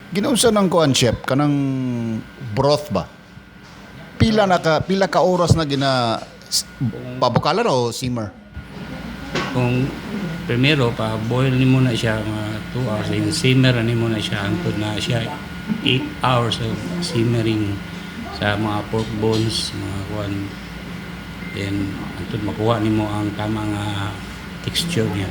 Ginaunsa ng kuan chef kanang broth ba? Pila ka oras na pabukalan o simmer? Kung primero pa boil ni muna siya mga 2 hours, then simmer ni muna siya hangtod na siya 8 hours of simmering sa mga pork bones, mga kuan. Then hangtod makuha nimo ang tamang texture niya.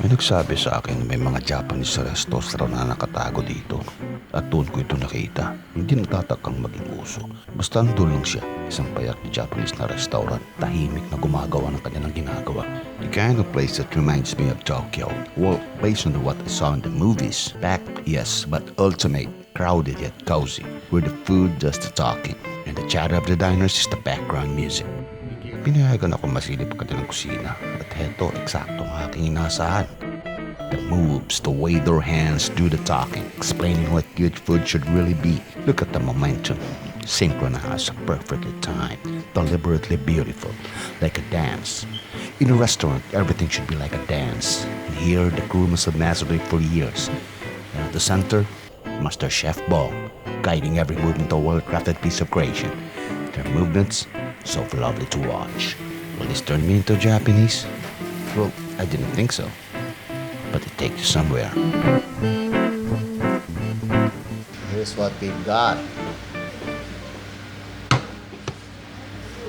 May nagsabi sa akin na may mga Japanese restos raw na nakatago dito. At doon ko ito nakita. Hindi nagtatangkang maging uso. Basta nandoon lang siya. Isang payak na Japanese na restawran. Tahimik na gumagawa ng kanilang ginagawa. The kind of place that reminds me of Tokyo. Well, based on what I saw in the movies. Packed, yes, but ultimate. Crowded yet cozy. Where the food does the talking. And the chatter of the diners is the background music. Pinayagan ako masilip ka ng kusina at heto eksakto ang aking inaasahan. The moves, the way their hands do the talking, explaining what good food should really be. Look at the momentum, synchronized, perfectly timed, deliberately beautiful, like a dance. In a restaurant, everything should be like a dance. And here, the crew must have mastered it for years. And at the center, Master Chef Bong, guiding every movement of a well-crafted piece of creation. Their movements, so lovely to watch. Will this turn me into Japanese? Well, I didn't think so. But it takes you somewhere. Here's what we've got.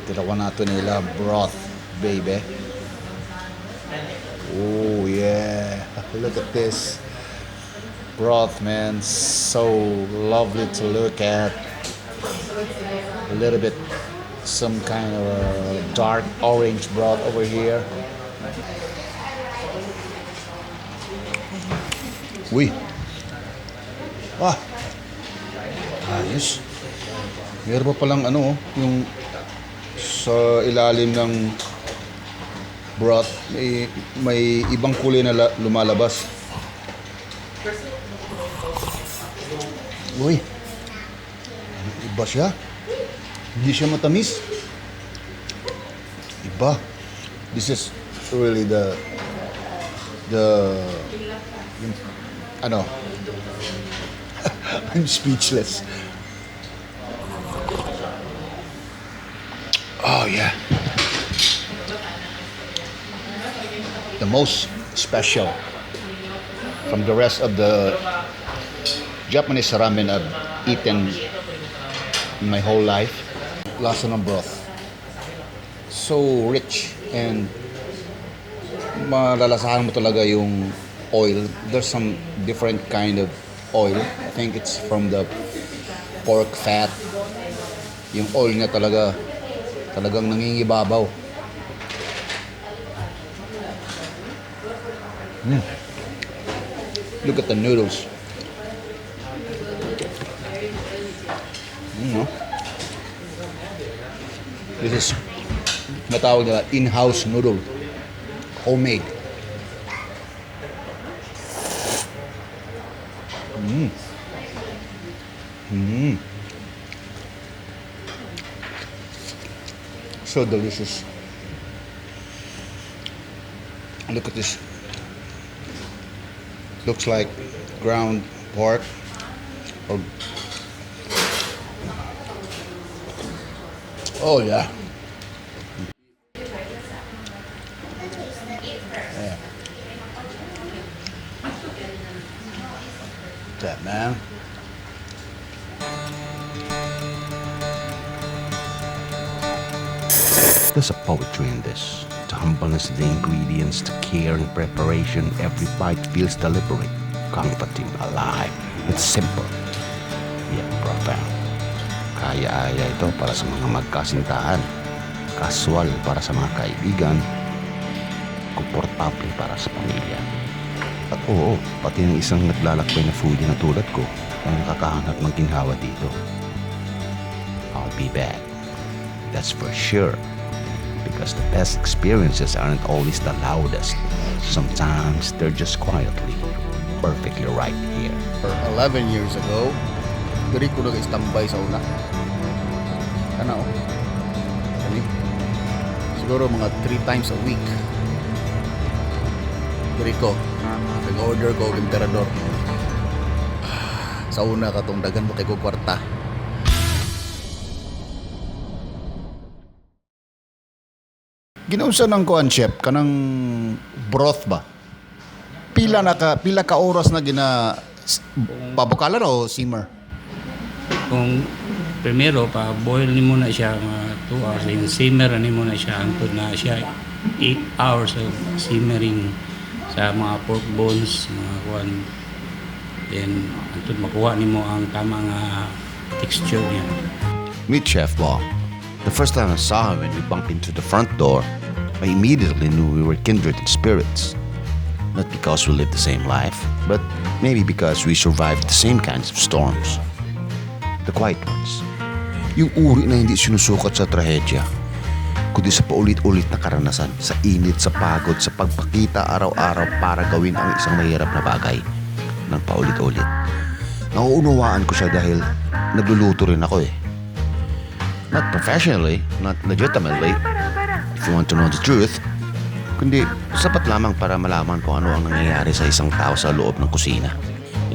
Tirawan nato nila broth, baby. Oh yeah, look at this broth, man. So lovely to look at. A little bit some kind of dark orange broth over here. Uy. Ayos. Meron pa palang yung sa ilalim ng broth, may ibang kulay na lumalabas. Uy. Iba siya. Hindi siya matamis. Iba. This is really I'm speechless. Oh yeah. The most special from the rest of the Japanese ramen I've eaten in my whole life. Lasa ng broth. So rich and malalasahan mo talaga yung oil. There's some different kind of oil. I think it's from the pork fat. Yung oil niya talagang nangingibabaw. Look at the noodles. This is natawag nila in-house noodle. Homemade. So delicious. Look at this. Looks like ground pork or oh yeah. Yeah. That man. There's a poetry in this. The humbleness of the ingredients, the care and preparation, every bite feels deliberate, comforting, alive. It's simple, yet profound. Kaya-aya ito para sa mga magkasintahan, casual para sa mga kaibigan, komportable para sa pamilya. At oo, pati ng isang naglalakbay na foodie na tulad ko ay nakakahanap ng ginhawa dito. I'll be back. That's for sure. Because the best experiences aren't always the loudest. Sometimes they're just quietly, perfectly right here. 11 years ago, diri ko nag-standby sa una. Ano? Kani? Siguro mga 3 times a week. Diri ko, nag-order ko og emperador. Sa una katong dagan mo kay ko kwarta. Ginaunsa ng kuan chef kanang broth ba? Pila ka oras na pabukalan o simmer? Kung primero pa boil ni muna siya mga 2 hours, then simmer ni muna siya hangtod na siya 8 hours of simmering sa mga pork bones, mga kuan. Then hangtod makuha nimo ang tamang texture niya. Meet Chef Bong. The first time I saw him when we bumped into the front door, I immediately knew we were kindred spirits. Not because we lived the same life, but maybe because we survived the same kinds of storms. The quiet ones. Yung uri na hindi sinusukat sa trahedya, kundi sa paulit-ulit na karanasan, sa init, sa pagod, sa pagpakita araw-araw para gawin ang isang mahirap na bagay ng paulit-ulit. Nauunawaan ko siya dahil nagluluto rin ako eh. Not professionally, not legitimately, if you want to know the truth, kundi sapat lamang para malaman kung ano ang nangyayari sa isang tao sa loob ng kusina.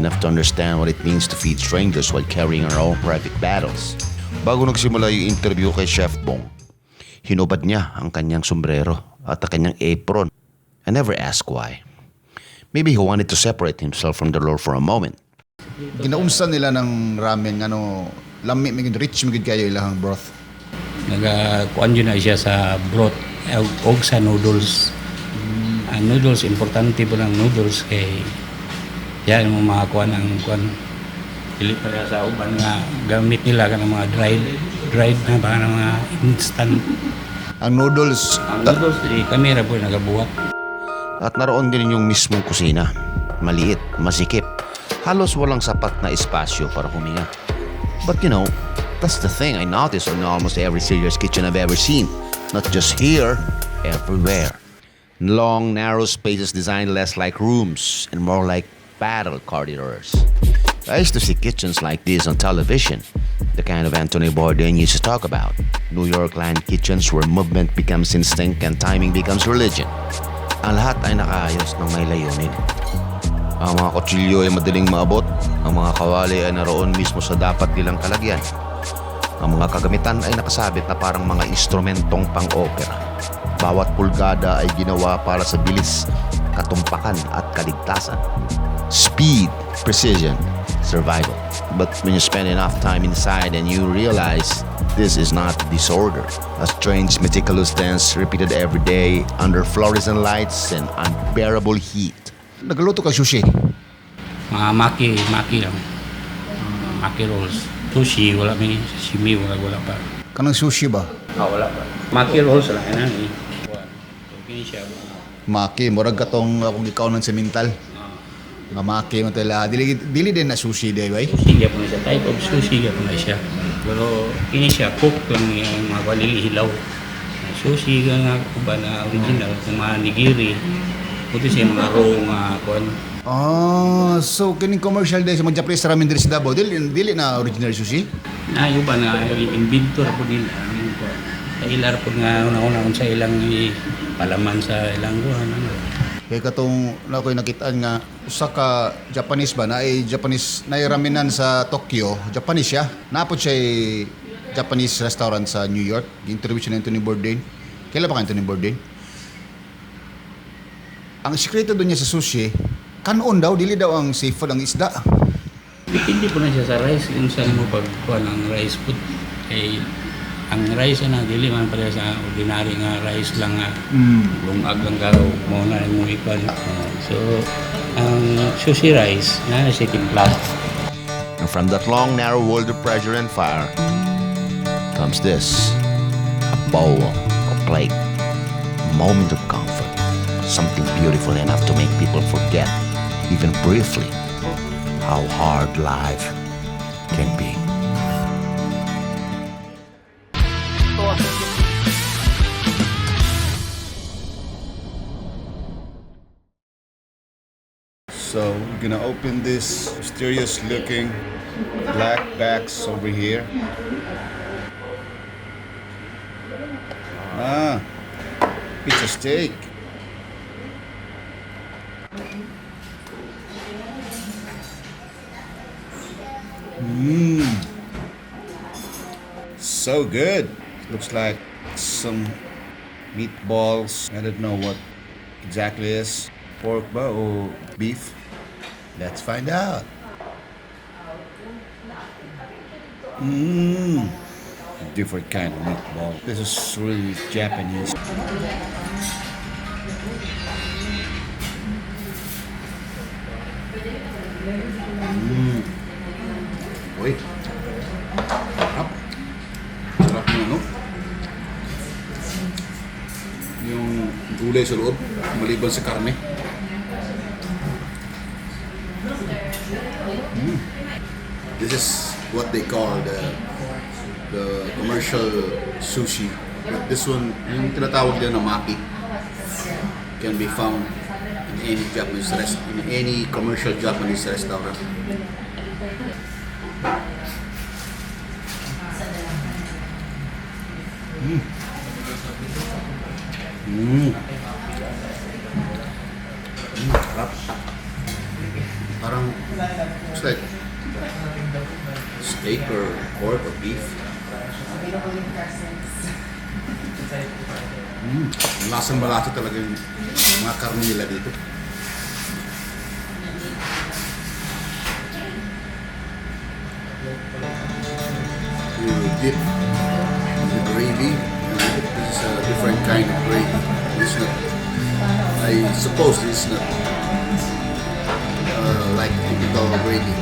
Enough to understand what it means to feed strangers while carrying our own private battles. Bago nagsimula yung interview kay Chef Bong, hinubad niya ang kanyang sombrero at ang kanyang apron. I never asked why. Maybe he wanted to separate himself from the Lord for a moment. Ginaunsa nila ng ramen lami mig rich mig kayo ilang broth. Nagakuan yun na siya sa broth o sa noodles. Ang noodles, importante po ng noodles kay yan mo makakuha ng kuan. Pili para sa uban nga gamit nila ka ng mga dried na baka ng mga instant. Ang noodles, Kamera po nagabuhat. At naroon din yung mismong kusina. Maliit, masikip. Halos walang sapat na espasyo para huminga. But you know, that's the thing I noticed in almost every serious kitchen I've ever seen. Not just here, everywhere. Long, narrow spaces designed less like rooms and more like battle corridors. I used to see kitchens like this on television, the kind of Anthony Bourdain used to talk about. New York-line kitchens where movement becomes instinct and timing becomes religion. Ang lahat ay nakaayos ng may layunin. Ang mga kutsilyo ay madaling maabot, ang mga kawali ay naroon mismo sa dapat nilang kalagyan. Ang mga kagamitan ay nakasabit na parang mga instrumentong pang-opera. Bawat pulgada ay ginawa para sa bilis, katumpakan at kaligtasan. Speed, precision, survival. But when you spend enough time inside and you realize this is not disorder, a strange meticulous dance repeated every day under fluorescent lights and unbearable heat. nagluto ka sushi. Mga maki lang. Maki rolls. Sushi, wala may sashimi, wala pa. Kanang sushi ba? Wala pa. Maki rolls lang yan eh. Okay siya. Maki, murag katong akong gikaunan sa mental. Nga maki mo tala. Dili din na sushi day, bay. Sushi po na siya. Type of sushi po na siya. Pero ini siya, cook lang yung mga palilihilaw. Sushi nga ba na original, yung mga nigiri. Puti siya mga raw nga kuwan. So kining commercial day sa mga Japanese ramen diri sa Davao, dili na original sushi? Yung ba na inventor po nila. Sa ilar po nga una-una sa ilang palaman sa ilang kuhan. Kaya katong na ko'y nakitaan nga usa ka Japanese ba na ay Japanese na ramenan sa Tokyo, Japanese siya. Napod siya Japanese restaurant sa New York. Gi-interview siya ni Anthony Bourdain. Kailan ba ka Anthony Bourdain? Ang sikreto doon niya sa sushi, kanon daw, dili daw ang seafood, ang isda. Hindi po na siya sa rice. Yung saan mo pagkuhan ng rice food. Ang rice na dili man pala sa ordinary nga rice lang nga. Lungag lang karo mo na yung ikuan. So, ang sushi rice na siya timplat. And from that long, narrow world of pressure and fire comes this, a bowl, a plate, a moment of comfort. Something beautiful enough to make people forget, even briefly, how hard life can be. So we're gonna open this mysterious looking black box over here. Ah, pizza steak. So good. Looks like some meatballs. I don't know what exactly is. Pork ba or beef? Let's find out. Different kind of meatball. This is really Japanese. Uy. Sarap. Sarap ng ano. Yung gulay sa loob, maliban sa karne. This is what they call the commercial sushi. But this one, yung tinatawag nila na maki, can be found in any commercial Japanese restaurant. Sarap. Parang it's like steak or pork or beef. Lasang malasa talaga yung mga karne nila dito. You dip the gravy. This is a different kind of gravy. It's not, I suppose it's not like typical gravy.